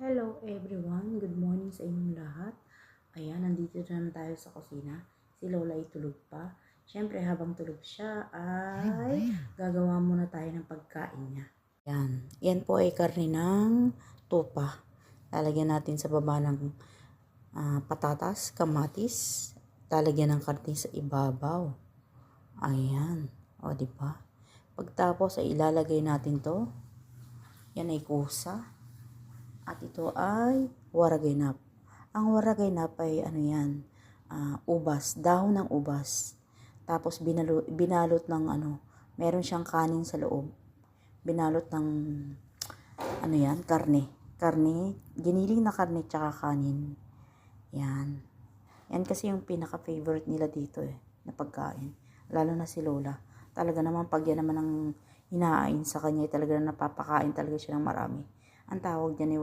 Hello everyone, good morning sa inyong lahat. Ayan, nandito na naman tayo sa kusina. Si Lola ay tulog pa. Siyempre habang tulog siya ay gagawa muna tayo ng pagkain niya. Yan po ay karne ng tupa. Lalagyan natin sa baba ng patatas, kamatis. Lalagyan ng karne sa ibabaw. Ayan, o diba? Pagtapos ay ilalagay natin to. Yan ay kusa. At ito ay waraginap. Ang waraginap ay ubas, dahon ng ubas. Tapos binalot ng meron siyang kanin sa loob. Binalot ng karne. Karne, giniling na karne tsaka kanin. Yan. Yan kasi yung pinaka-favorite nila dito na pagkain. Lalo na si Lola. Talaga naman pag yan naman ang hinahain sa kanya, talaga napapakain talaga siya ng marami. Ang tawag niya ni